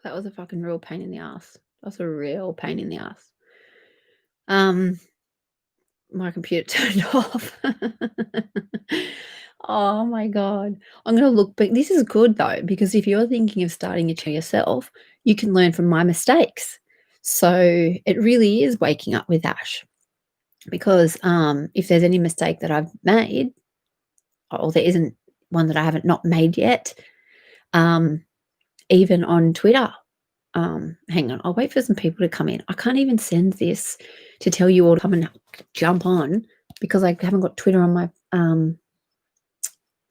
That was a fucking real pain in the ass. That's a real pain in the ass. Um, my computer turned off. Oh my god. I'm gonna look, but this is good though, because if you're thinking of starting a channel yourself, you can learn from my mistakes. So it really is waking up with Ash. Because if there's any mistake that I've made, or there isn't one that I haven't not made yet, um, even on Twitter. Hang on, I'll wait for some people to come in. I can't even send this to tell you all to come and jump on because I haven't got Twitter on my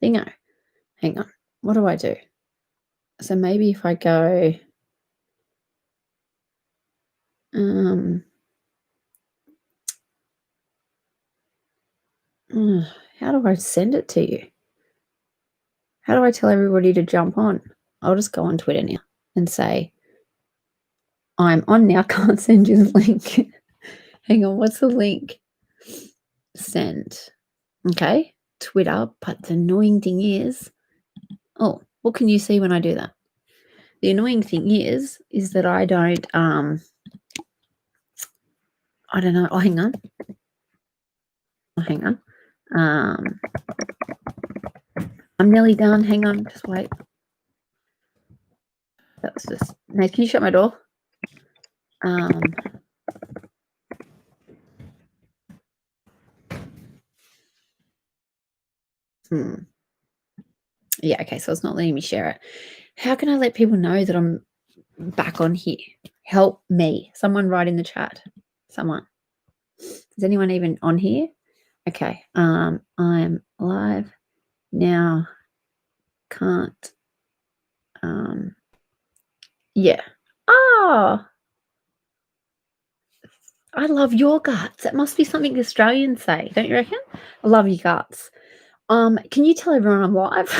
thingo. Hang on, what do I do? So maybe if I go, how do I send it to you? How do I tell everybody to jump on? I'll just go on Twitter now and say, I'm on now, can't send you the link. Hang on, what's the link? Send. Okay, Twitter, but the annoying thing is, oh, what can you see when I do that? The annoying thing is that I don't know. Oh, hang on. I'm nearly done. Hang on, just wait. That's just, Nate, can you shut my door? Yeah, okay, so it's not letting me share it. How can I let people know that I'm back on here? Help me. Someone write in the chat. Someone. Is anyone even on here? Okay. I'm live now. Can't. Yeah. Oh, I love your guts. That must be something the Australians say, don't you reckon? I love your guts. Can you tell everyone I'm live?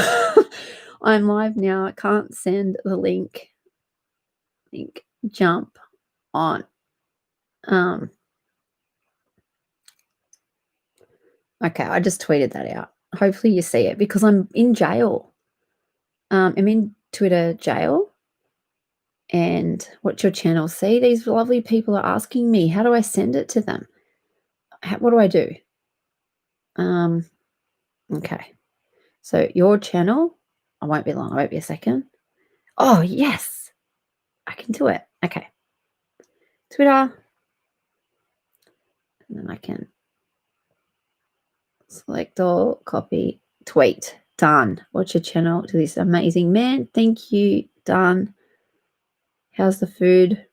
I'm live now. I can't send the link. Jump on. Okay, I just tweeted that out. Hopefully you see it because I'm in jail. I'm in Twitter jail. And what's your channel? See, these lovely people are asking me, how do I send it to them? What do I do? Okay. So your channel, I won't be long. I won't be a second. Oh, yes. I can do it. Okay. Twitter. And then I can select all, copy, tweet. Done. What's your channel to this amazing man? Thank you. Done. How's the food?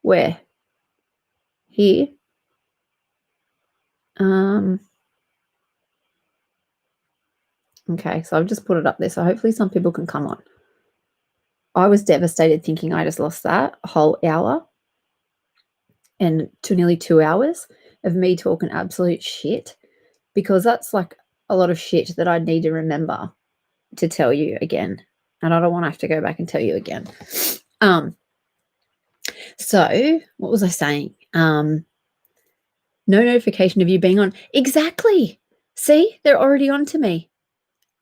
Where? Here. Okay, so I've just put it up there. So hopefully some people can come on. I was devastated thinking I just lost that whole hour and to nearly 2 hours of me talking absolute shit, because that's like a lot of shit that I'd need to remember to tell you again. And I don't want to have to go back and tell you again. So what was I saying? No notification of you being on. Exactly. See, they're already on to me.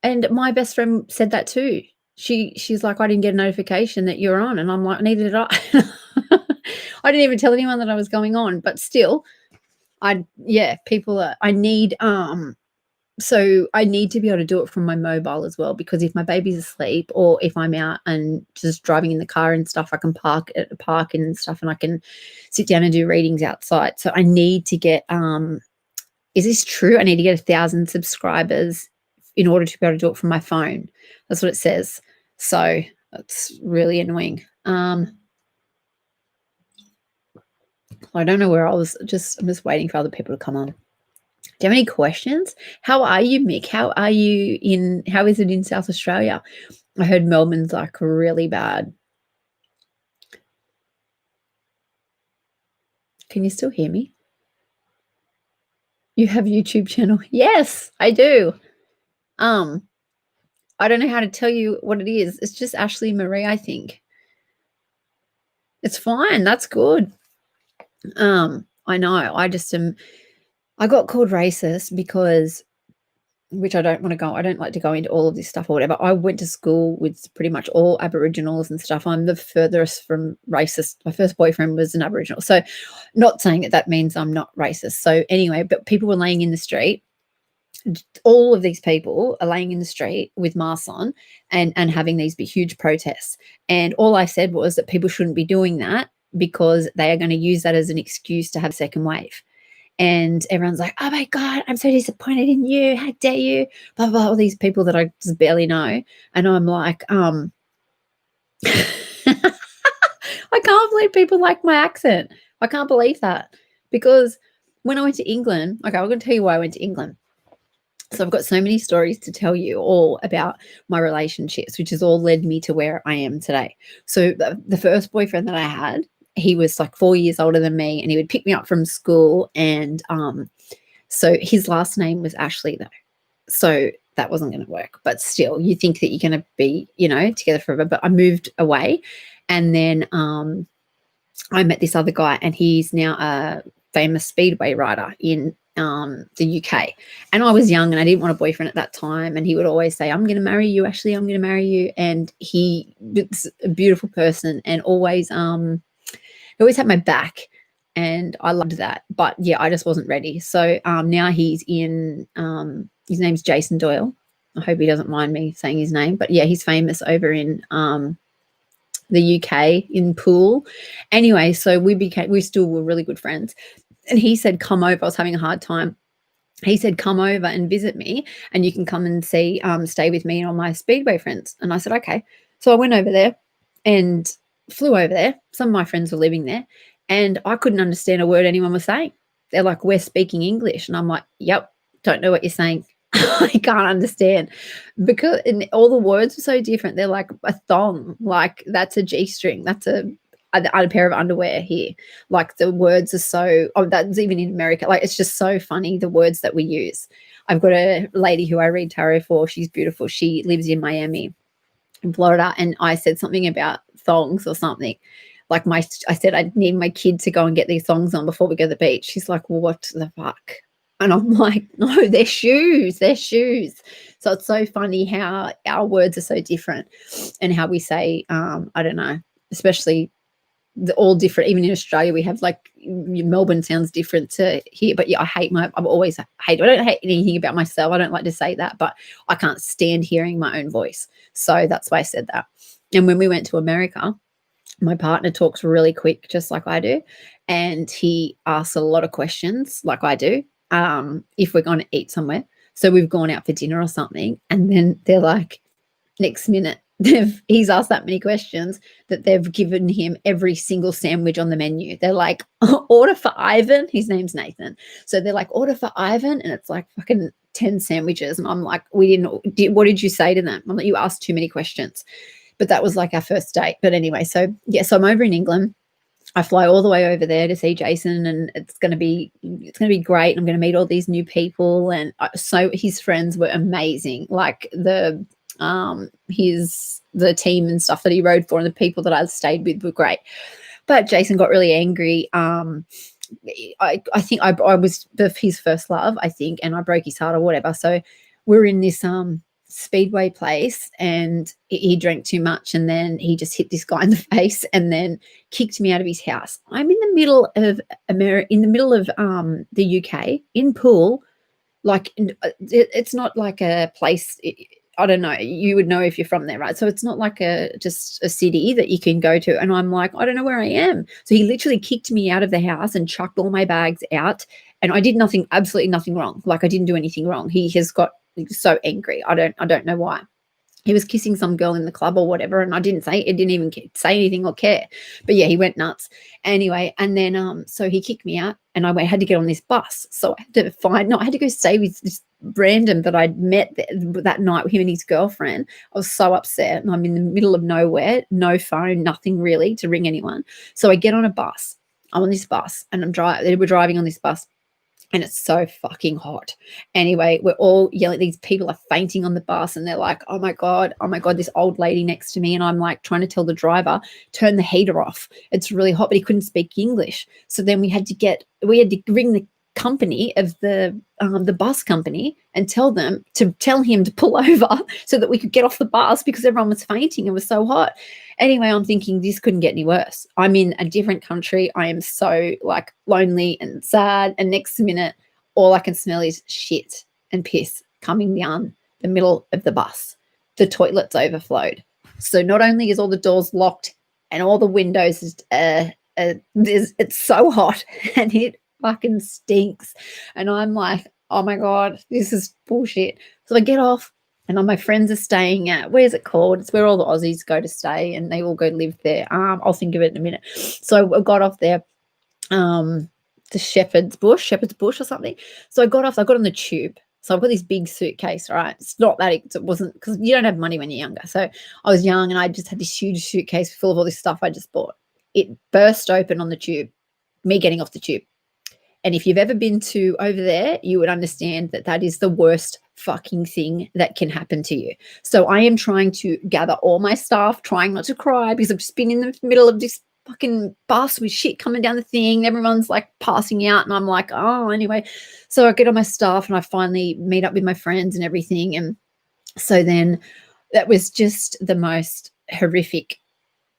And my best friend said that too. She's like, I didn't get a notification that you're on. And I'm like, neither did I. I didn't even tell anyone that I was going on, but still, people are, so I need to be able to do it from my mobile as well, because if my baby's asleep or if I'm out and just driving in the car and stuff, I can park at the park and stuff, and I can sit down and do readings outside. So I need to get, is this true? I need to get 1,000 subscribers in order to be able to do it from my phone. That's what it says. So that's really annoying. I don't know where I was. I'm just waiting for other people to come on. Do you have any questions? How are you, Mick? How is it in South Australia? I heard Melbourne's like really bad. Can you still hear me? You have a YouTube channel? Yes, I do. I don't know how to tell you what it is. It's just Ashley Marie, I think. It's fine. That's good. I know. I got called racist because which I don't like to go into all of this stuff or whatever. I went to school with pretty much all Aboriginals and stuff. I'm the furthest from racist. My first boyfriend was an Aboriginal. So not saying that that means I'm not racist. So anyway, but people were laying in the street. All of these people are laying in the street with masks on and having these big, huge protests. And all I said was that people shouldn't be doing that because they are going to use that as an excuse to have a second wave. And everyone's like, "Oh my God, I'm so disappointed in you. How dare you?" Blah, blah, all these people that I just barely know. And I'm like, I can't believe people like my accent. I can't believe that. Because when I went to England, okay, I'm going to tell you why I went to England. So I've got so many stories to tell you all about my relationships, which has all led me to where I am today. So the first boyfriend that I had, he was like 4 years older than me, and he would pick me up from school. And so his last name was Ashley, though. So that wasn't going to work. But still, you think that you're going to be, together forever. But I moved away, and then I met this other guy, and he's now a famous speedway rider in the UK. And I was young and I didn't want a boyfriend at that time. And he would always say, "I'm going to marry you, Ashley. I'm going to marry you." And he was a beautiful person and always had my back. And I loved that. But yeah, I just wasn't ready. So now he's in, his name's Jason Doyle. I hope he doesn't mind me saying his name. But yeah, he's famous over in the UK in Poole. Anyway, so we still were really good friends. And he said, "Come over." I was having a hard time. He said, "Come over and visit me, and you can come and stay with me and all my speedway friends." And I said, "Okay." So I went over there and flew over there. Some of my friends were living there, and I couldn't understand a word anyone was saying. They're like, "We're speaking English." And I'm like, "Yep, don't know what you're saying." I can't understand because all the words are so different. They're like a thong, like that's a G-string, that's a pair of underwear here. Like the words are so, that's even in America. Like it's just so funny, the words that we use. I've got a lady who I read tarot for. She's beautiful. She lives in Miami, in Florida. And I said something about thongs or something. Like I said, I need my kid to go and get these thongs on before we go to the beach. She's like, "Well, what the fuck?" And I'm like, "No, they're shoes. They're shoes." So it's so funny how our words are so different and how we say, I don't know, especially all different. Even in Australia, we have like Melbourne sounds different to here. But yeah, I've always hated. I don't hate anything about myself. I don't like to say that, but I can't stand hearing my own voice. So that's why I said that. And when we went to America, my partner talks really quick, just like I do. And he asks a lot of questions like I do, if we're going to eat somewhere. So we've gone out for dinner or something. And then they're like, next minute, he's asked that many questions that they've given him every single sandwich on the menu. They're like, "Order for Ivan." His name's Nathan. So they're like, "Order for Ivan." And it's like fucking 10 sandwiches. And I'm like, what did you say to them? I'm like, "You asked too many questions." But that was like our first date. But anyway, so yeah, so I'm over in England. I fly all the way over there to see Jason, and it's going to be great. I'm going to meet all these new people. And so his friends were amazing. Like the team and stuff that he rode for and the people that I stayed with were great. But Jason got really angry. I think I was his first love, I think, and I broke his heart or whatever. So we're in this speedway place, and he drank too much, and then he just hit this guy in the face and then kicked me out of his house. I'm in the middle of the UK in Poole. Like it's not like a place. I don't know. You would know if you're from there, right? So it's not like just a city that you can go to. And I'm like, I don't know where I am. So he literally kicked me out of the house and chucked all my bags out. And I did absolutely nothing wrong. Like I didn't do anything wrong. He has got so angry. I don't know why. He was kissing some girl in the club or whatever, and I didn't even say anything or care. But yeah, he went nuts. Anyway, and then so he kicked me out, and I had to get on this bus. So I had to go stay with this random that I'd met that night, him and his girlfriend. I was so upset, and I'm in the middle of nowhere, no phone, nothing really to ring anyone. So I get on a bus. I'm on this bus, and we're driving on this bus. And it's so fucking hot. Anyway, we're all yelling. These people are fainting on the bus, and they're like, oh my God, this old lady next to me. And I'm like trying to tell the driver, turn the heater off. It's really hot, but he couldn't speak English. So then we had to ring company of the bus company and tell him to pull over so that we could get off the bus because everyone was fainting. It was so hot. Anyway, I'm thinking this couldn't get any worse. I'm in a different country. I am so like lonely and sad. And next minute, all I can smell is shit and piss coming down the middle of the bus. The toilet's overflowed. So not only is all the doors locked and all the windows, it's so hot and it fucking stinks. And I'm like, oh my God, this is bullshit. So I get off and all my friends are staying at, where's it called? It's where all the Aussies go to stay and they all go live there. I'll think of it in a minute. So I got off there, to Shepherd's Bush or something. So I got on the tube. So I've got this big suitcase, right? It's not that it wasn't, because you don't have money when you're younger. So I was young and I just had this huge suitcase full of all this stuff I just bought. It burst open on the tube, me getting off the tube. And if you've ever been to over there, you would understand that that is the worst fucking thing that can happen to you. So I am trying to gather all my stuff, trying not to cry because I've just been in the middle of this fucking bus with shit coming down the thing. Everyone's like passing out and I'm like, oh, anyway. So I get all my stuff and I finally meet up with my friends and everything. And so then that was just the most horrific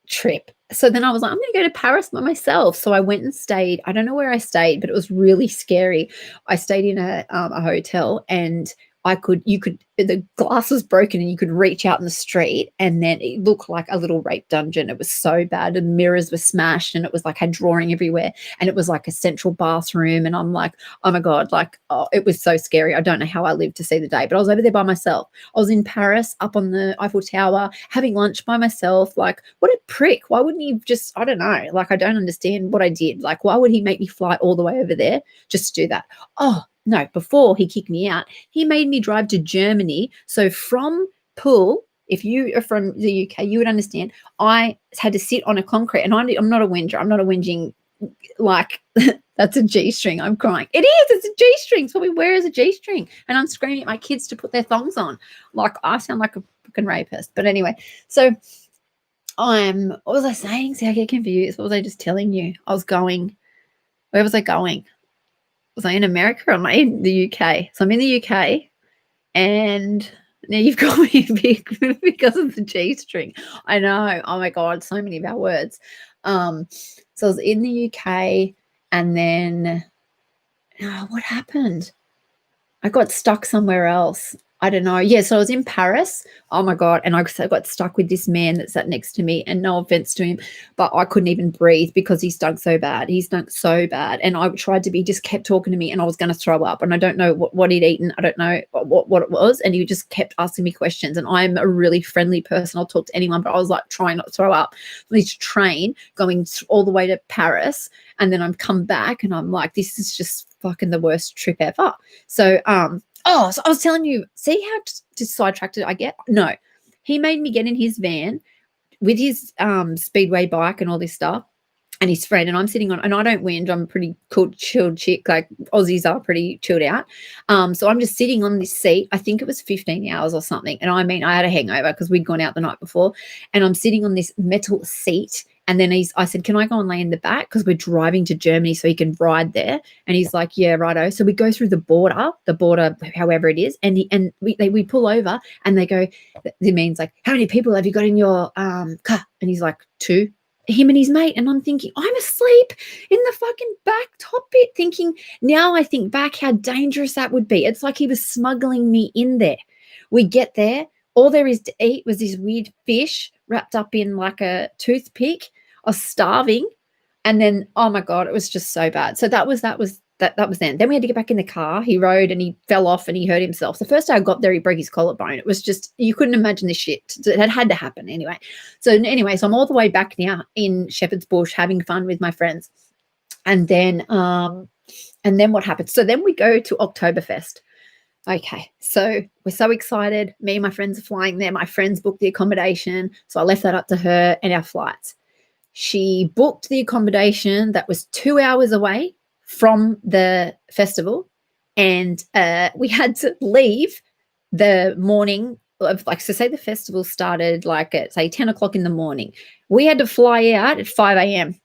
trip. So then I was like, I'm going to go to Paris by myself. So I went and stayed. I don't know where I stayed, but it was really scary. I stayed in a hotel and the glass was broken and you could reach out in the street and then it looked like a little rape dungeon. It was so bad and mirrors were smashed and it was like had drawing everywhere and it was like a central bathroom. And I'm like, oh my God, like, oh, it was so scary. I don't know how I lived to see the day, but I was over there by myself. I was in Paris up on the Eiffel Tower having lunch by myself. Like, what a prick. Why wouldn't he just, I don't know. Like, I don't understand what I did. Like, why would he make me fly all the way over there just to do that? Oh, no, before he kicked me out, he made me drive to Germany. So from Poole, if you are from the UK, you would understand, I had to sit on a concrete, and I'm not a whinger. I'm not a whinging, like, that's a G-string. I'm crying. It is. It's a G-string. It's what we wear as a G-string. And I'm screaming at my kids to put their thongs on. Like, I sound like a fucking rapist. But anyway, so what was I saying? See, I get confused. What was I just telling you? Where was I going? Was I in America or am I in the UK? So I'm in the UK and now you've got me big because of the G-string. I know. Oh my God, so many of our words. So I was in the UK and then what happened? I got stuck somewhere else. I don't know. Yeah, so I was in Paris. Oh my God. And I got stuck with this man that sat next to me. And no offense to him, but I couldn't even breathe because he stunk so bad. He stunk so bad. And I tried to be, just kept talking to me and I was going to throw up. And I don't know what he'd eaten. I don't know what it was. And he just kept asking me questions. And I'm a really friendly person. I'll talk to anyone, but I was like trying not to throw up. This train going all the way to Paris. And then I'm come back and I'm like, this is just fucking the worst trip ever. So, so I was telling you, see how just sidetracked I get? No, he made me get in his van with his speedway bike and all this stuff and his friend, and I'm sitting on, and I don't whinge. I'm a pretty cool, chilled chick. Like Aussies are pretty chilled out. So I'm just sitting on this seat. I think it was 15 hours or something. And I mean, I had a hangover because we'd gone out the night before, and I'm sitting on this metal seat. And then I said, can I go and lay in the back? Because we're driving to Germany so he can ride there. And he's like, yeah, righto. So we go through the border, however it is. And we pull over and they go, the man's like, how many people have you got in your car? And he's like, 2. Him and his mate. And I'm thinking, I'm asleep in the fucking back top bit, thinking, now I think back how dangerous that would be. It's like he was smuggling me in there. We get there. All there is to eat was this weird fish wrapped up in like a toothpick. I was starving. And then, oh my God, it was just so bad. So that was then. Then we had to get back in the car. He rode and he fell off and he hurt himself. The first day I got there, he broke his collarbone. It was just, you couldn't imagine this shit. It had to happen anyway. So I'm all the way back now in Shepherd's Bush having fun with my friends. And then what happened? So then we go to Oktoberfest. Okay, so we're so excited. Me and my friends are flying there. My friends booked the accommodation. So I left that up to her and our flights. She booked the accommodation that was 2 hours away from the festival. And we had to leave the morning of, like, so say the festival started like at, say, 10 o'clock in the morning. We had to fly out at 5 a.m.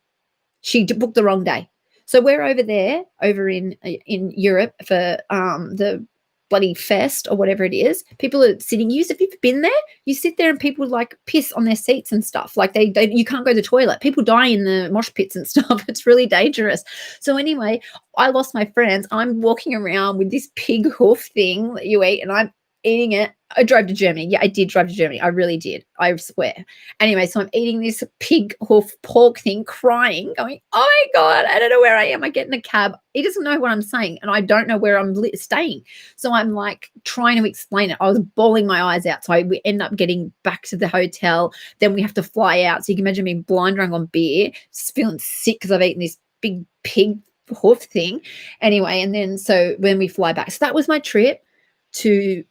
She booked the wrong day. So we're over there, over in Europe for the bloody fest or whatever it is. People are sitting. Have you been there? You sit there and people like piss on their seats and stuff. Like you can't go to the toilet. People die in the mosh pits and stuff. It's really dangerous. So anyway, I lost my friends. I'm walking around with this pig hoof thing that you eat, and I'm eating it. I drove to Germany. Yeah, I did drive to Germany. I really did. I swear. Anyway, so I'm eating this pig hoof pork thing, crying, going, oh my God, I don't know where I am. I get in a cab. He doesn't know what I'm saying, and I don't know where I'm staying. So I'm like trying to explain it. I was bawling my eyes out. So we end up getting back to the hotel. Then we have to fly out. So you can imagine me blind drunk on beer, just feeling sick because I've eaten this big pig hoof thing. Anyway, and then so when we fly back, so that was my trip to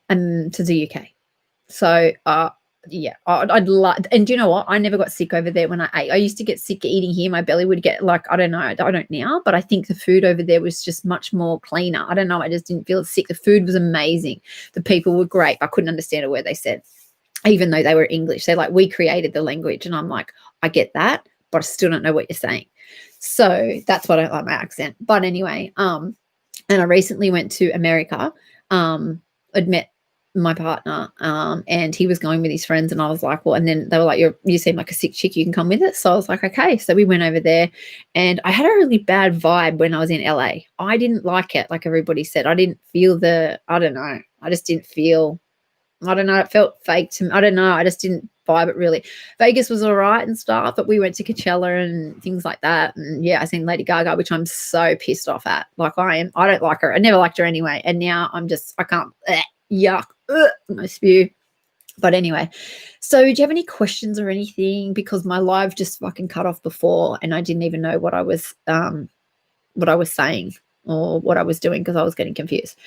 the UK. So yeah, I'd love, and do you know what? I never got sick over there when I ate. I used to get sick eating here. My belly would get like, I don't know, I don't now, but I think the food over there was just much more cleaner. I don't know. I just didn't feel sick. The food was amazing. The people were great. I couldn't understand a word they said, even though they were English. They're like, we created the language. And I'm like, I get that, but I still don't know what you're saying. So that's why I don't like my accent. But anyway, and I recently went to America. I'd met my partner, and he was going with his friends, and I was like, well, and then they were like, you seem like a sick chick, you can come with us. So I was like, okay. So we went over there, and I had a really bad vibe when I was in LA. I didn't like it, like everybody said. I didn't feel I don't know. I just didn't feel, I don't know. It felt fake to me. I don't know. I just didn't vibe it really. Vegas was all right and stuff, but we went to Coachella and things like that. And yeah, I seen Lady Gaga, which I'm so pissed off at. Like I don't like her. I never liked her anyway. And now I can't, yuck, I spew. But anyway, so do you have any questions or anything? Because my live just fucking cut off before, and I didn't even know what I was saying or what I was doing because I was getting confused.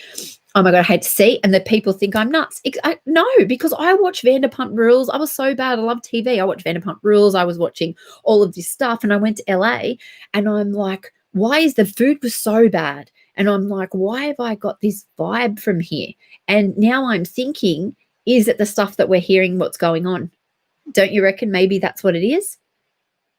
Oh my God, I hate to see. And the people think I'm nuts. No, because I watch Vanderpump Rules. I was so bad. I love TV. I watched Vanderpump Rules. I was watching all of this stuff. And I went to LA, and I'm like, why is the food was so bad? And I'm like, why have I got this vibe from here? And now I'm thinking, is it the stuff that we're hearing what's going on? Don't you reckon maybe that's what it is?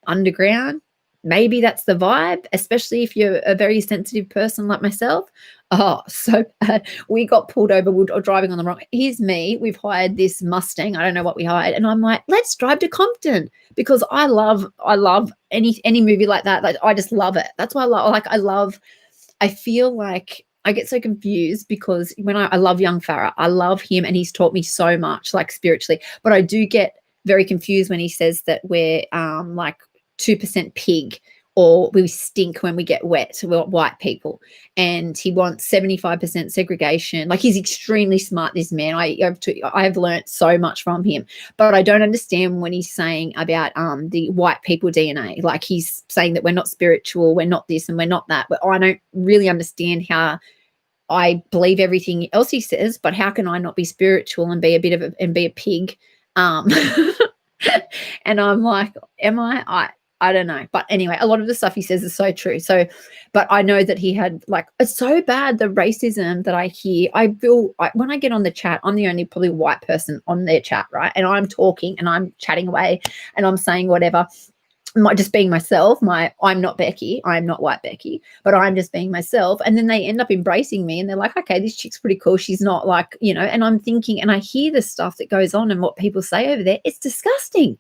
Underground? Maybe that's the vibe, especially if you're a very sensitive person like myself. Oh, so bad. We got pulled over. We were driving on the wrong. Here's me. We've hired this Mustang. I don't know what we hired. And I'm like, let's drive to Compton, because I love any movie like that. Like, I just love it. That's why I feel like I get so confused because when I love young Farah, I love him, and he's taught me so much, like spiritually, but I do get very confused when he says that we're like 2% pig, or we stink when we get wet, we're white people, and he wants 75% segregation. Like, he's extremely smart, this man. I've learned so much from him, but I don't understand when he's saying about the white people DNA. Like, he's saying that we're not spiritual, we're not this and we're not that, but I don't really understand how. I believe everything else he says, but how can I not be spiritual and be a pig? And I'm like, am I? I don't know. But anyway, a lot of the stuff he says is so true. So, but I know that he had, like, it's so bad, the racism that I hear. I feel when I get on the chat, I'm the only probably white person on their chat, right? And I'm talking and I'm chatting away and I'm saying whatever. Just being myself. I'm not Becky. I'm not white Becky, but I'm just being myself. And then they end up embracing me, and they're like, okay, this chick's pretty cool. She's not like, and I'm thinking, and I hear the stuff that goes on and what people say over there. It's disgusting.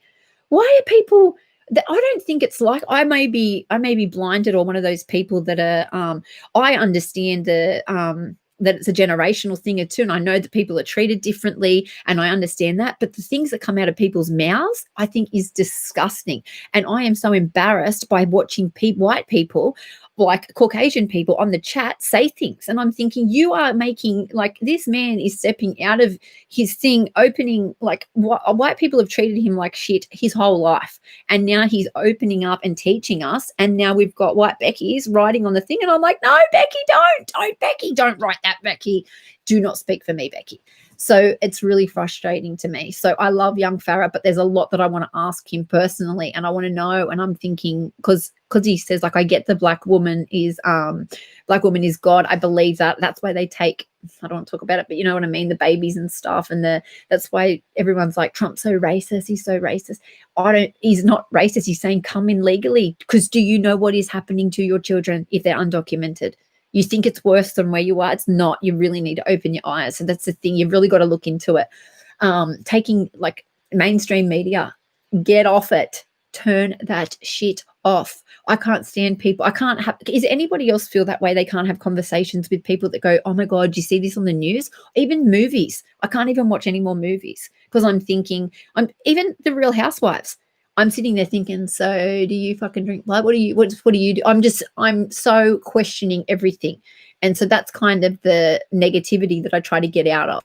Why are people that, I don't think it's like, I may be blinded, or one of those people that are, I understand that it's a generational thing too. And I know that people are treated differently, and I understand that. But the things that come out of people's mouths, I think, is disgusting. And I am so embarrassed by watching white people, like Caucasian people on the chat, say things. And I'm thinking, you are making, like, this man is stepping out of his thing, opening, like, white people have treated him like shit his whole life. And now he's opening up and teaching us. And now we've got white Becky's writing on the thing. And I'm like, no, Becky, don't Becky, don't write that, Becky. Do not speak for me, Becky. So it's really frustrating to me. So I love young Farah, but there's a lot that I want to ask him personally, and I want to know. And I'm thinking, because he says, like, I get the black woman is God. I believe that. That's why they take, I don't want to talk about it, but you know what I mean, the babies and stuff, and that's why everyone's like, Trump's so racist. He's so racist. He's not racist. He's saying come in legally, because do you know what is happening to your children if they're undocumented? You think it's worse than where you are. It's not. You really need to open your eyes. So that's the thing. You've really got to look into it. Taking like mainstream media, get off it. Turn that shit off. I can't stand people. I can't have. Is anybody else feel that way? They can't have conversations with people that go, "Oh my God, do you see this on the news?" Even movies. I can't even watch any more movies because I'm thinking. I'm even the Real Housewives. I'm sitting there thinking, so do you fucking drink blood? What do you do? I'm so questioning everything. And so that's kind of the negativity that I try to get out of.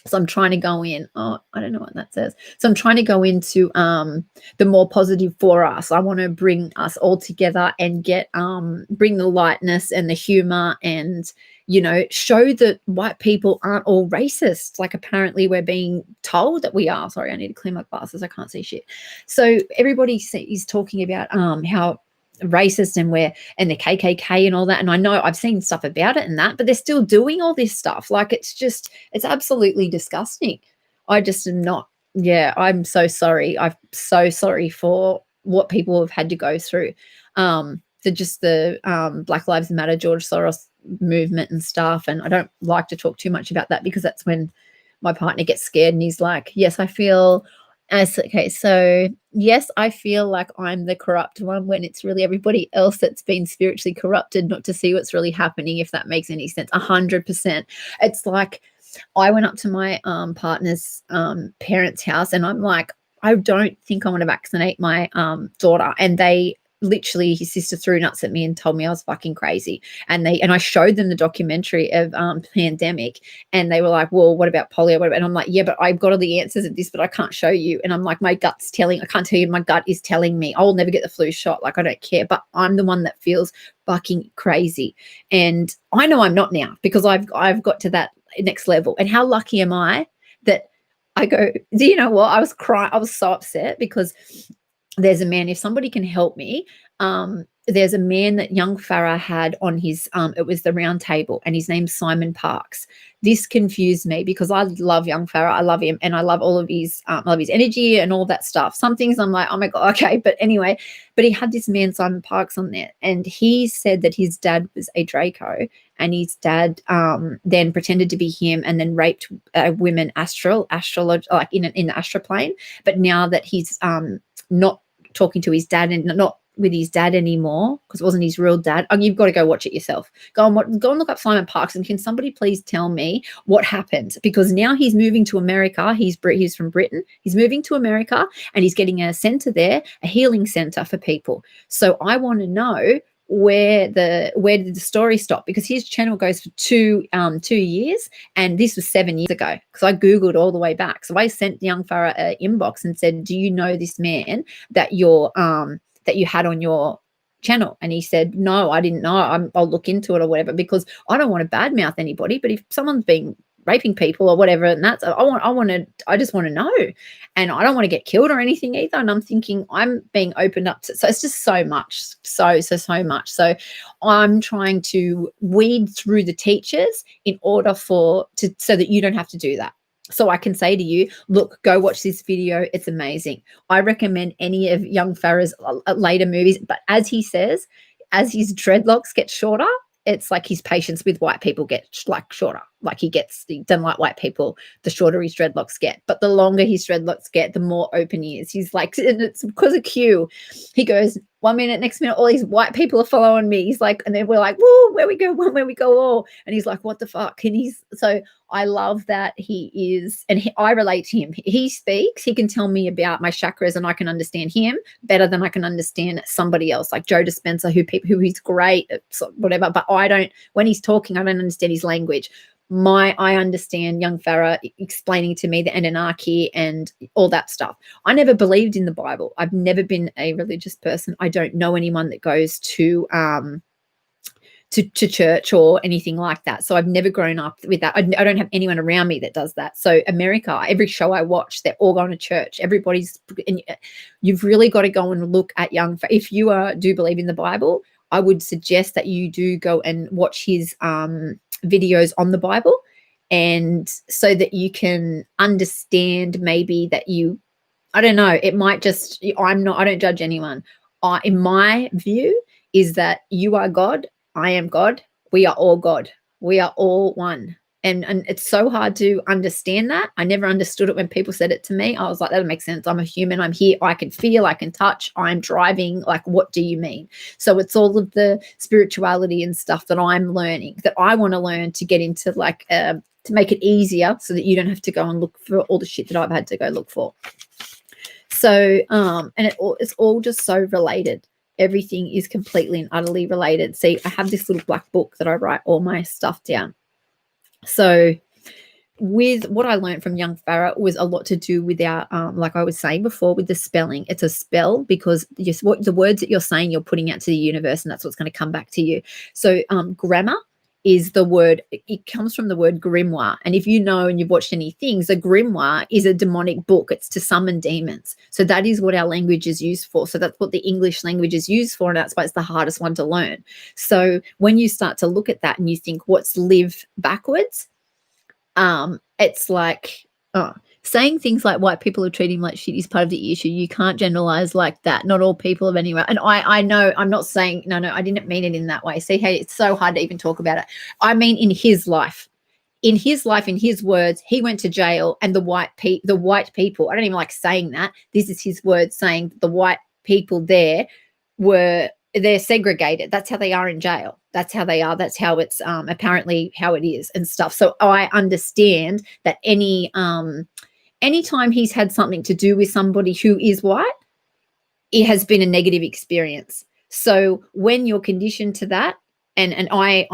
So I'm trying to go in. Oh, I don't know what that says. So I'm trying to go into the more positive for us. I want to bring us all together and get bring the lightness and the humor, and show that white people aren't all racist. Like apparently we're being told that we are. Sorry, I need to clean my glasses. I can't see shit. So everybody is talking about how racist and the KKK and all that. And I know I've seen stuff about it and that, but they're still doing all this stuff. Like it's absolutely disgusting. I just am not. Yeah, I'm so sorry. I'm so sorry for what people have had to go through. The Black Lives Matter, George Soros movement and stuff. And I don't like to talk too much about that because that's when my partner gets scared and he's like, yes, I feel okay, so yes, I feel like I'm the corrupt one when it's really everybody else that's been spiritually corrupted, not to see what's really happening, if that makes any sense. 100%. It's like I went up to my partner's parents' house and I'm like, I don't think I want to vaccinate my daughter. And they literally, his sister threw nuts at me and told me I was fucking crazy. And I showed them the documentary of pandemic, and they were like, well, what about polio? And I'm like, yeah, but I've got all the answers of this, but I can't show you. And I'm like, I can't tell you, my gut is telling me I'll never get the flu shot. Like, I don't care, but I'm the one that feels fucking crazy. And I know I'm not now because I've got to that next level. And how lucky am I that I go, do you know what? I was crying. I was so upset because there's a man, if somebody can help me, there's a man that young Farah had on his, it was the round table, and his name's Simon Parks. This confused me because I love young Farah. I love him and I love all of his, I love his energy and all that stuff. Some things I'm like, oh my God, okay. But anyway, but he had this man, Simon Parks, on there, and he said that his dad was a Draco, and his dad then pretended to be him and then raped women like in the astral plane. But now that he's not talking to his dad and not with his dad anymore because it wasn't his real dad. Oh, you've got to go watch it yourself. Go and look up Simon Parks, and can somebody please tell me what happened? Because now he's moving to America. He's from Britain. He's moving to America and he's getting a center there, a healing center for people. So I want to know where did the story stop, because his channel goes for 2 years, and this was 7 years ago because I googled all the way back. So I sent young Farah an inbox and said, do you know this man that you had on your channel? And he said, no, I didn't know. I'll look into it or whatever, because I don't want to badmouth anybody, but if someone's been raping people or whatever, and that's I just want to know, and I don't want to get killed or anything either. And I'm thinking I'm being opened up to, so it's just so much, so much. So I'm trying to weed through the teachers in order so that you don't have to do that. So I can say to you, look, go watch this video. It's amazing. I recommend any of young Farah's later movies. But as he says, as his dreadlocks get shorter, it's like his patience with white people get like shorter. Like he doesn't like white people, the shorter his dreadlocks get. But the longer his dreadlocks get, the more open he is. He's like, and it's because of Q. He goes, 1 minute, next minute, all these white people are following me. He's like, and then we're like, whoa, where we go all. And he's like, what the fuck? And so I love that he is, and I relate to him. He speaks, he can tell me about my chakras, and I can understand him better than I can understand somebody else, like Joe Dispenza, who he's great, whatever. But when he's talking, I don't understand his language. I understand young Farah explaining to me the Anunnaki and all that stuff. I never believed in the Bible. I've never been a religious person. I don't know anyone that goes to to church or anything like that. So I've never grown up with that. I don't have anyone around me that does that. So America, every show I watch, they're all going to church. Everybody's, and you've really got to go and look at if you do believe in the Bible, I would suggest that you do go and watch his videos on the Bible, and so that you can understand maybe that I don't know, it might just, I don't judge anyone. In my view is that you are God, I am God, we are all God. We are all one. And it's so hard to understand that. I never understood it when people said it to me. I was like, that doesn't make sense. I'm a human. I'm here. I can feel, I can touch, I'm driving. Like, what do you mean? So it's all of the spirituality and stuff that I'm learning, that I want to learn to get into, like, to make it easier so that you don't have to go and look for all the shit that I've had to go look for. So, and it's all just so related. Everything is completely and utterly related. See, I have this little black book that I write all my stuff down. So with what I learned from young Farah was a lot to do with our, like I was saying before, with the spelling. It's a spell, because just what the words that you're saying, you're putting out to the universe, and that's what's going to come back to you. So grammar is the word, it comes from the word grimoire. And if you know and you've watched any things, a grimoire is a demonic book. It's to summon demons. So that is what our language is used for. So that's what the English language is used for, and that's why it's the hardest one to learn. So when you start to look at that and you think, what's live backwards? It's like, saying things like white people are treating like shit is part of the issue. You can't generalize like that. Not all people of anywhere. And I know, I'm not saying, no, I didn't mean it in that way. See, hey, it's so hard to even talk about it. I mean, in his life, in his words, he went to jail, and the white people, I don't even like saying that. This is his words, saying the white people there they're segregated. That's how they are in jail. That's how they are. That's how it's apparently how it is and stuff. So I understand that anytime he's had something to do with somebody who is white, it has been a negative experience. So when you're conditioned to that, and I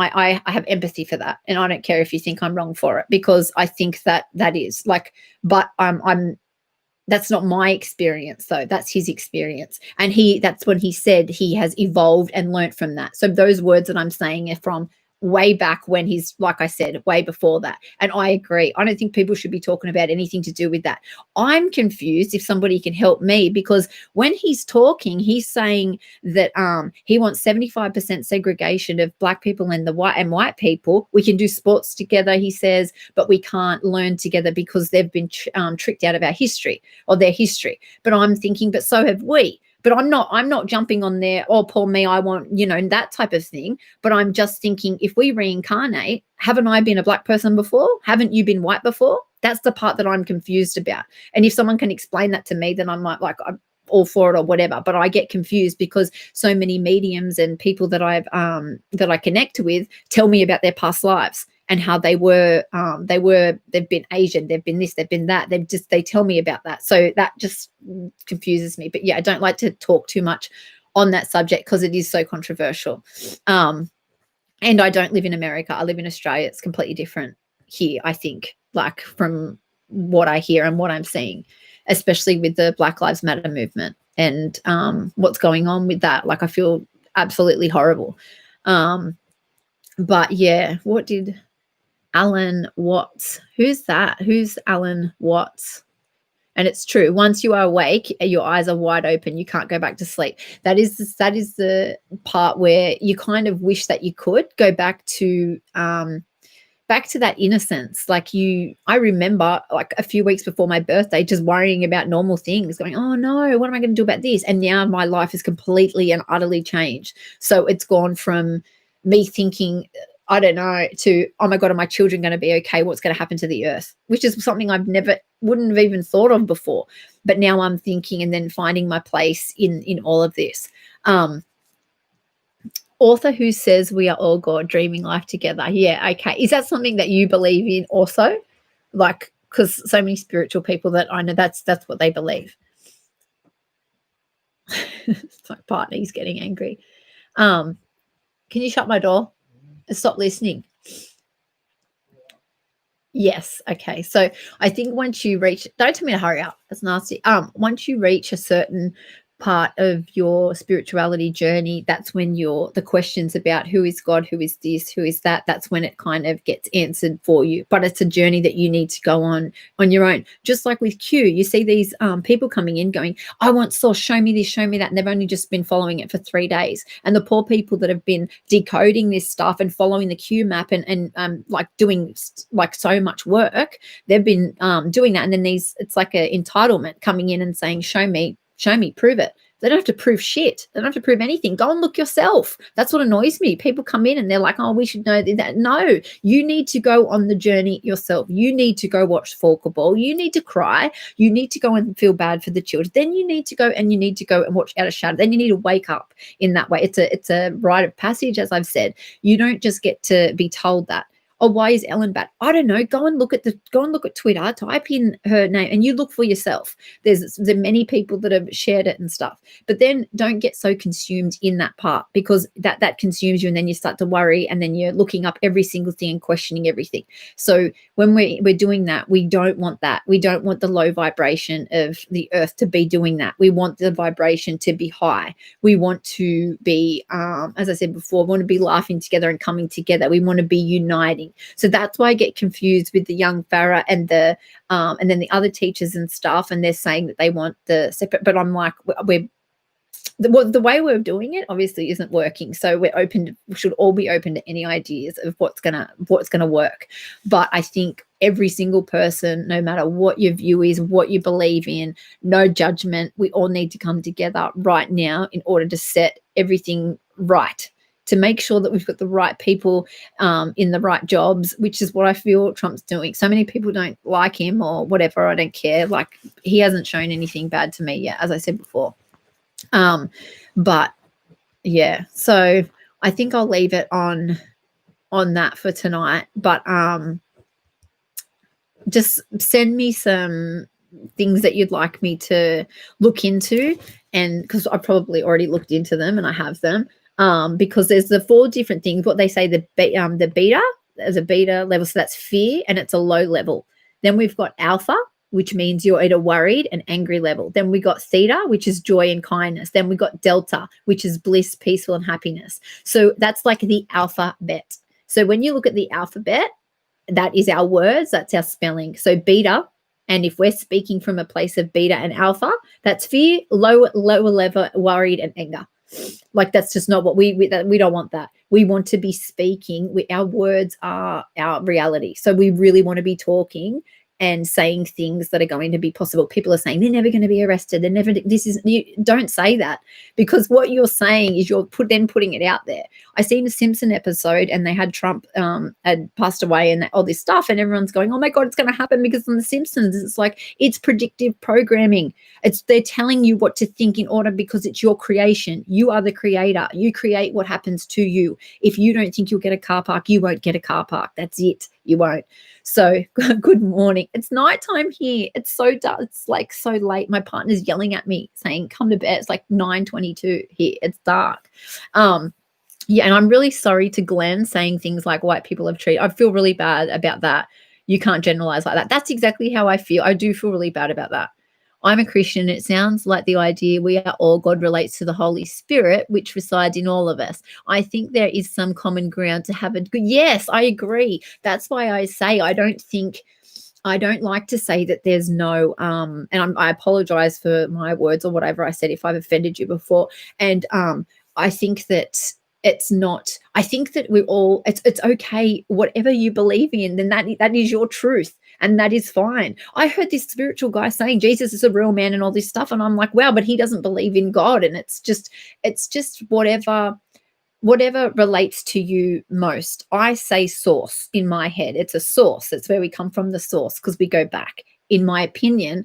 have empathy for that, and I don't care if you think I'm wrong for it, because I think that is like, but I'm that's not my experience, though. That's his experience. And that's when he said he has evolved and learnt from that. So those words that I'm saying are from way back when he's, like I said, way before that. And I agree. I don't think people should be talking about anything to do with that. I'm confused if somebody can help me, because when he's talking, he's saying that he wants 75% segregation of black people and white people. We can do sports together, he says, but we can't learn together because they've been tricked out of our history or their history. But I'm thinking, but so have we. But I'm not jumping on there, oh, poor me, I want, that type of thing. But I'm just thinking, if we reincarnate, haven't I been a black person before? Haven't you been white before? That's the part that I'm confused about. And if someone can explain that to me, then I might, like, I'm all for it or whatever. But I get confused because so many mediums and people that that I connect with tell me about their past lives and how they've been Asian, they've been this, they've been that. They tell me about that. So that just confuses me. But yeah, I don't like to talk too much on that subject because it is so controversial. And I don't live in America. I live in Australia. It's completely different here, I think, like from what I hear and what I'm seeing, especially with the Black Lives Matter movement and what's going on with that. Like, I feel absolutely horrible. But yeah, what did Alan Watts? Who's that? Who's Alan Watts? And it's true. Once you are awake, your eyes are wide open. You can't go back to sleep. That is the part where you kind of wish that you could go back to that innocence. Like I remember, like, a few weeks before my birthday, just worrying about normal things, going, oh no, what am I going to do about this? And now my life is completely and utterly changed. So it's gone from me thinking, I don't know, to, oh my God, are my children going to be okay? What's going to happen to the earth? Which is something wouldn't have even thought of before. But now I'm thinking and then finding my place in all of this. Author who says we are all God, dreaming life together. Yeah, okay. Is that something that you believe in also? Like, because so many spiritual people that I know, that's what they believe. It's my partner, he's getting angry. Can you shut my door? Stop listening. Yes. Okay. So I think once you reach, don't tell me to hurry up. That's nasty. Once you reach a certain part of your spirituality journey, that's when the questions about who is God, who is this, who is that, that's when it kind of gets answered for you. But it's a journey that you need to go on your own. Just like with Q, you see these people coming in going, I want source, show me this, show me that, and they've only just been following it for 3 days. And the poor people that have been decoding this stuff and following the Q map and like doing like so much work, they've been doing that. And then it's like an entitlement coming in and saying, show me, prove it. They don't have to prove shit. They don't have to prove anything. Go and look yourself. That's what annoys me. People come in and they're like, oh, we should know that. No, you need to go on the journey yourself. You need to go watch Falkerball. You need to cry. You need to go and feel bad for the children. Then you need to go and watch Out of Shadow. Then you need to wake up in that way. It's a rite of passage, as I've said. You don't just get to be told that. Oh, why is Ellen back? I don't know. Go and look at Twitter, type in her name, and you look for yourself. There's many people that have shared it and stuff. But then don't get so consumed in that part, because that consumes you, and then you start to worry, and then you're looking up every single thing and questioning everything. So when we're doing that, we don't want that. We don't want the low vibration of the earth to be doing that. We want the vibration to be high. We want to be, as I said before, we want to be laughing together and coming together. We want to be uniting. So that's why I get confused with the young Farah and then the other teachers and stuff, and they're saying that they want the separate. But I'm like, the way we're doing it obviously isn't working. So we should all be open to any ideas of what's gonna work. But I think every single person, no matter what your view is, what you believe in, no judgment. We all need to come together right now in order to set everything right, to make sure that we've got the right people in the right jobs, which is what I feel Trump's doing. So many people don't like him or whatever. I don't care. Like, he hasn't shown anything bad to me yet, as I said before. But yeah, so I think I'll leave it on that for tonight. But just send me some things that you'd like me to look into, and because I probably already looked into them and I have them. Because there's the 4 different things. What they say, the beta, there's a beta level, so that's fear, and it's a low level. Then we've got alpha, which means you're at a worried and angry level. Then we got theta, which is joy and kindness. Then we got delta, which is bliss, peaceful, and happiness. So that's like the alphabet. So when you look at the alphabet, that is our words, that's our spelling. So beta, and if we're speaking from a place of beta and alpha, that's fear, lower level, worried, and anger. Like, that's just not what we don't want that. We want to be speaking. Our words are our reality. So we really want to be talking and saying things that are going to be possible. People are saying they're never going to be arrested. They're never, don't say that, because what you're saying is you're putting it out there. I seen a Simpson episode and they had Trump had passed away and all this stuff, and everyone's going, oh my God, it's going to happen because on the Simpsons. It's like, it's predictive programming. They're telling you what to think in order, because it's your creation. You are the creator. You create what happens to you. If you don't think you'll get a car park, you won't get a car park. That's it. You won't. So good morning. It's nighttime here. It's so dark. It's like so late. My partner's yelling at me saying, come to bed. It's like 9:22 here. It's dark. Yeah, and I'm really sorry to Glenn saying things like white people have treated. I feel really bad about that. You can't generalize like that. That's exactly how I feel. I do feel really bad about that. I'm a Christian. It sounds like the idea we are all, God relates to the Holy Spirit, which resides in all of us. I think there is some common ground to have yes, I agree. That's why I say I don't like to say that there's no, and I apologize for my words or whatever I said if I've offended you before. And I think that I think that it's okay, whatever you believe in, then that is your truth. And that is fine. I heard this spiritual guy saying Jesus is a real man and all this stuff. And I'm like, wow, but he doesn't believe in God. And it's just whatever relates to you most. I say source in my head. It's a source. That's where we come from, the source, because we go back. In my opinion,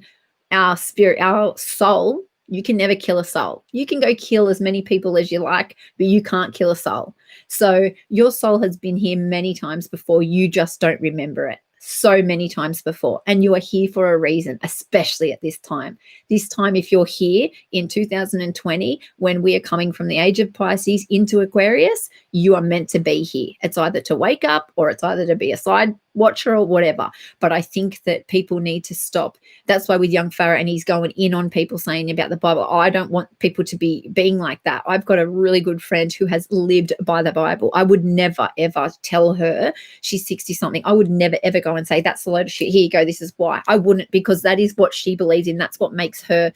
our spirit, our soul, you can never kill a soul. You can go kill as many people as you like, but you can't kill a soul. So your soul has been here many times before. You just don't remember it. so many times before, and you are here for a reason, especially at this time. This time, if you're here in 2020, when we are coming from the age of Pisces into Aquarius, you are meant to be here. It's either to wake up or it's either to be a side watcher or whatever. But I think that people need to stop. That's why with young Farah, and he's going in on people saying about the Bible, I don't want people to be being like that. I've got a really good friend who has lived by the Bible. I would never, ever tell her, she's 60 something, I would never, ever go and say, that's a load of shit. Here you go. This is why. I wouldn't, because that is what she believes in. That's what makes her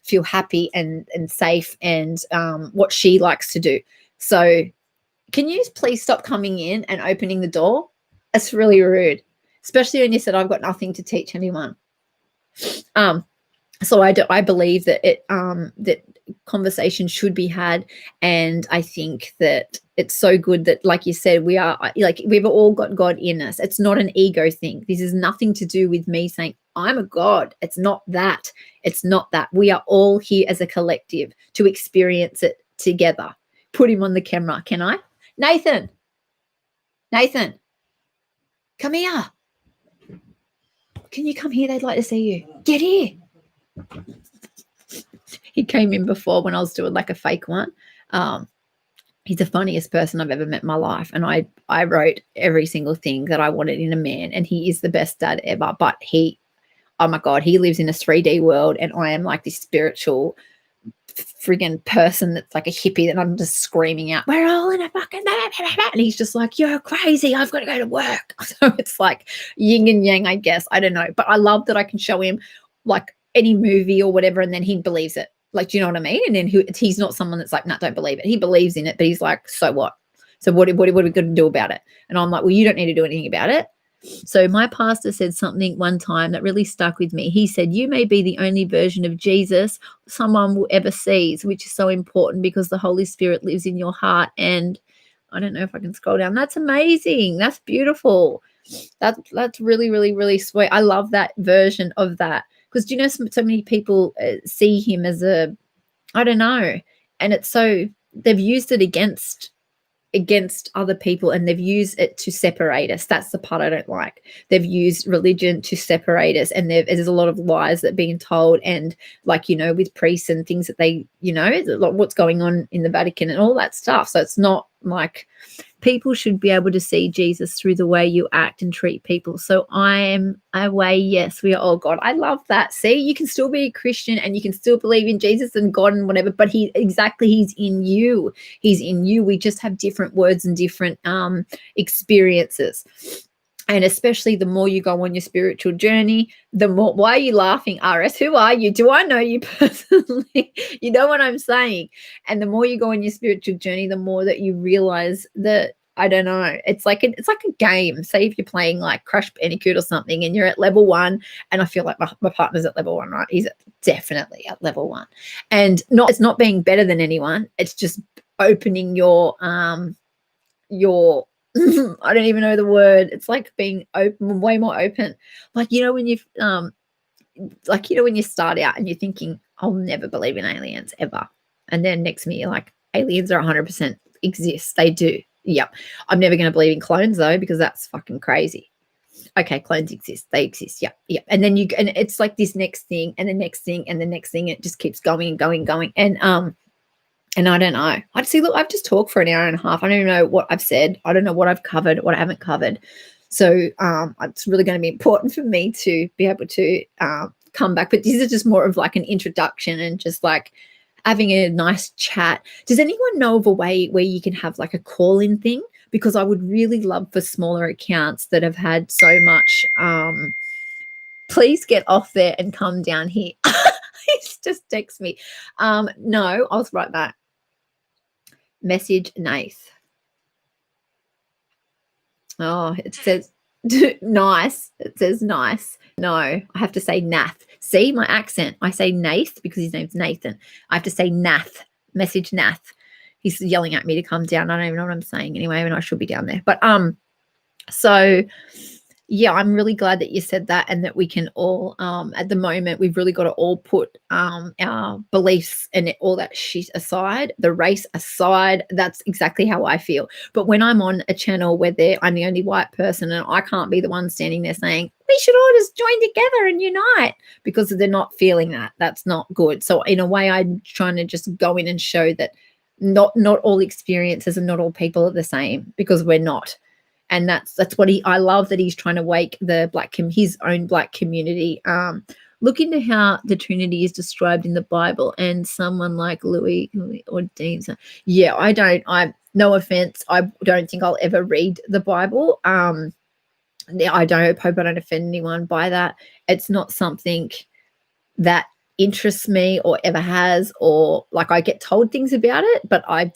feel happy and safe, and what she likes to do. So can you please stop coming in and opening the door? It's really rude, especially when you said I've got nothing to teach anyone. So I believe that that conversation should be had, and I think that it's so good that, like you said, we are like, we've all got God in us. It's not an ego thing. This is nothing to do with me saying I'm a God. It's not that. It's not that. We are all here as a collective to experience it together. Put him on the camera. Can I? Nathan, come here. Can you come here? They'd like to see you. Get here. He came in before when I was doing like a fake one. He's the funniest person I've ever met in my life. And I wrote every single thing that I wanted in a man, and he is the best dad ever. But oh my God, he lives in a 3D world, and I am like this spiritual friggin' person that's like a hippie that I'm just screaming out, we're all in a fucking and he's just like, you're crazy, I've got to go to work. So it's like yin and yang, I guess. I don't know. But I love that I can show him like any movie or whatever, and then he believes it. Like, do you know what I mean? And then he's not someone that's like, nah, don't believe it. He believes in it, but he's like, so what? So what are we going to do about it? And I'm like, well, you don't need to do anything about it. So my pastor said something one time that really stuck with me. He said, you may be the only version of Jesus someone will ever see, which is so important because the Holy Spirit lives in your heart. And I don't know if I can scroll down. That's amazing. That's beautiful. That's really, really, really sweet. I love that version of that, because do you know, so many people see him as I don't know, and it's so, they've used it against other people, and they've used it to separate us. That's the part I don't like. They've used religion to separate us, and there's a lot of lies that are being told, and like, you know, with priests and things that they, you know, what's going on in the Vatican and all that stuff. So it's not like, people should be able to see Jesus through the way you act and treat people. So I am a way, yes, we are all God. I love that. See, you can still be a Christian and you can still believe in Jesus and God and whatever, but he's in you. He's in you. We just have different words and different experiences. And especially the more you go on your spiritual journey, the more, why are you laughing, RS? Who are you? Do I know you personally? You know what I'm saying? And the more you go on your spiritual journey, the more that you realize that, I don't know, it's like a game. Say if you're playing like Crash Bandicoot or something and you're at level 1, and I feel like my partner's at level 1, right? He's definitely at level 1. And it's not being better than anyone. It's just opening your I don't even know the word. It's like being open, way more open. Like, you know, when you've like, you know, when you start out and you're thinking, I'll never believe in aliens ever. And then next minute you're like, aliens are 100% exist. They do. Yep. I'm never going to believe in clones though, because that's fucking crazy. Okay, clones exist. They exist. Yep. Yep. And then and it's like this next thing and the next thing and the next thing. It just keeps going and going and going. And I don't know. I've just talked for an hour and a half. I don't even know what I've said. I don't know what I've covered, what I haven't covered. So it's really going to be important for me to be able to come back. But this is just more of like an introduction and just like having a nice chat. Does anyone know of a way where you can have like a call-in thing? Because I would really love for smaller accounts that have had so much. Please get off there and come down here. He's just text me. No, I'll write that. Message Nath. Oh, it says nice. It says nice. No, I have to say Nath. See my accent? I say Nath because his name's Nathan. I have to say Nath. Message Nath. He's yelling at me to come down. I don't even know what I'm saying anyway, and I should be down there. But so Yeah, I'm really glad that you said that, and that we can all, at the moment, we've really got to all put our beliefs and all that shit aside, the race aside. That's exactly how I feel. But when I'm on a channel where I'm the only white person and I can't be the one standing there saying, we should all just join together and unite, because they're not feeling that. That's not good. So, in a way, I'm trying to just go in and show that not all experiences and not all people are the same, because we're not. And that's what I love, that he's trying to wake the his own black community. Look into how the Trinity is described in the Bible, and someone like Louis or Dean. Yeah, I no offense, I don't think I'll ever read the Bible. I don't hope I don't offend anyone by that. It's not something that interests me or ever has, or like I get told things about it, but I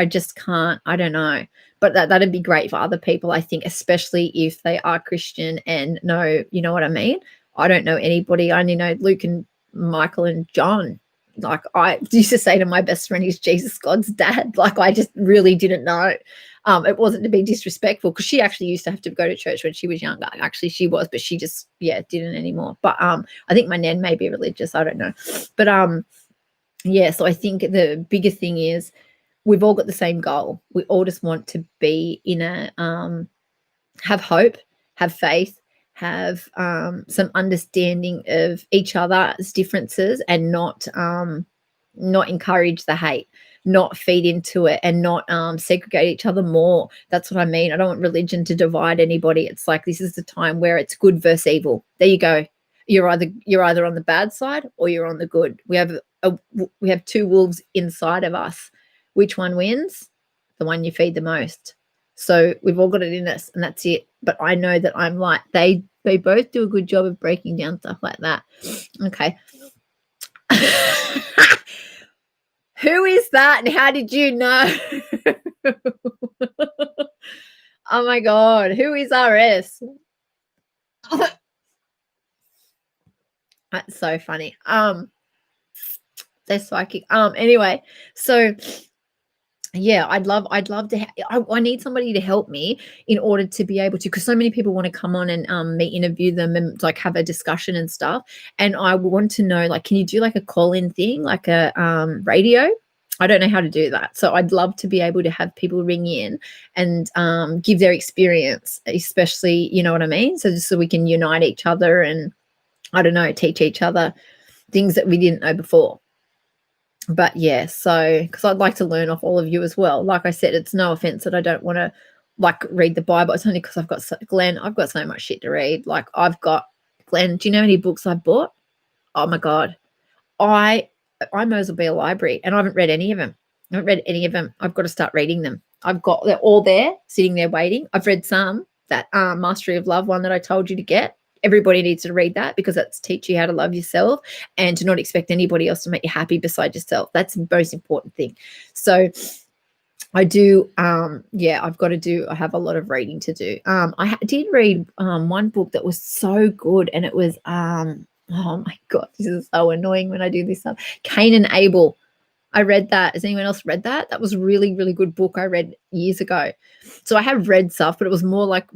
just can't. I don't know. But that'd be great for other people, I think, especially if they are Christian and know, you know what I mean? I don't know anybody. I only know Luke and Michael and John. Like, I used to say to my best friend, "Is Jesus God's dad?" Like, I just really didn't know. It wasn't to be disrespectful, because she actually used to have to go to church when she was younger. Actually, she was, but she just, yeah, didn't anymore. But I think my nan may be religious. I don't know. But yeah, so I think the bigger thing is we've all got the same goal. We all just want to be in a have hope, have faith, have some understanding of each other's differences, and not encourage the hate, not feed into it, and not segregate each other more. That's what I mean. I don't want religion to divide anybody. It's like, this is the time where it's good versus evil. There you go. You're either on the bad side or you're on the good. We have two wolves inside of us. Which one wins? The one you feed the most. So we've all got it in us, and that's it. But I know that I'm like, they both do a good job of breaking down stuff like that. Okay. Who is that, and how did you know? Oh my God, who is RS? That's so funny. They're psychic. Anyway, so yeah, I'd love to. I need somebody to help me in order to be able to, because so many people want to come on and me interview them and like have a discussion and stuff. And I want to know, like, can you do like a call-in thing, like a radio? I don't know how to do that. So I'd love to be able to have people ring in and give their experience, especially, you know what I mean? So just so we can unite each other and, I don't know, teach each other things that we didn't know before. But yeah, so because I'd like to learn off all of you as well. Like I said, it's no offense that I don't want to like read the Bible. It's only because I've got Glenn, I've got so much shit to read. Like, I've got, Glenn, do you know how many books I've bought? Oh my God. I might as well be a library, and I haven't read any of them. I haven't read any of them. I've got to start reading them. They're all there, sitting there waiting. I've read some, that Mastery of Love one that I told you to get. Everybody needs to read that, because that's teach you how to love yourself and to not expect anybody else to make you happy beside yourself. That's the most important thing. So I do, yeah, I have a lot of reading to do. I did read one book that was so good, and it was, oh my God, this is so annoying when I do this stuff. Cain and Abel. I read that. Has anyone else read that? That was a really, really good book I read years ago. So I have read stuff, but it was more like,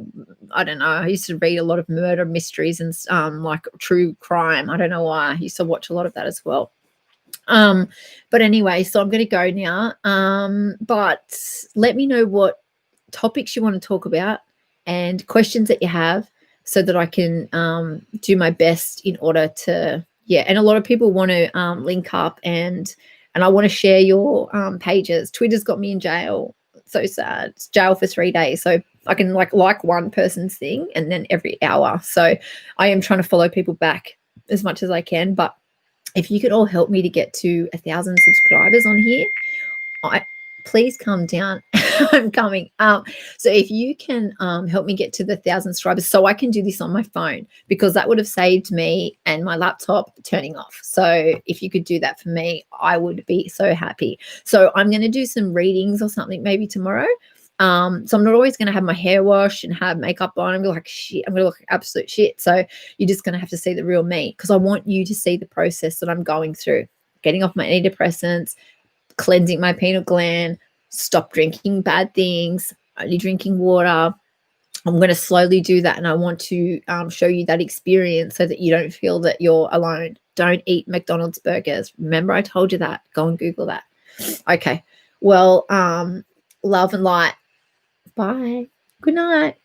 I don't know. I used to read a lot of murder mysteries and like true crime. I don't know why. I used to watch a lot of that as well. But anyway, so I'm going to go now. But let me know what topics you want to talk about and questions that you have, so that I can do my best in order to, yeah. And a lot of people want to link up, and I want to share your pages. Twitter's got me in jail. So sad. It's jail for 3 days. So I can like one person's thing, and then every hour. So I am trying to follow people back as much as I can. But if you could all help me to get to 1,000 subscribers on here, please come down. I'm coming. So if you can help me get to the 1,000 subscribers, so I can do this on my phone, because that would have saved me and my laptop turning off. So if you could do that for me, I would be so happy. So I'm going to do some readings or something maybe tomorrow. So I'm not always going to have my hair washed and have makeup on. I'm going to look like shit. I'm going to look like absolute shit. So you're just going to have to see the real me, because I want you to see the process that I'm going through, getting off my antidepressants, cleansing my pineal gland, stop drinking bad things, only drinking water, I'm gonna slowly do that, and I want to, show you that experience so that you don't feel that you're alone. Don't eat McDonald's burgers. Remember I told you that? Go and Google that. Okay. Well, love and light. Bye. Good night.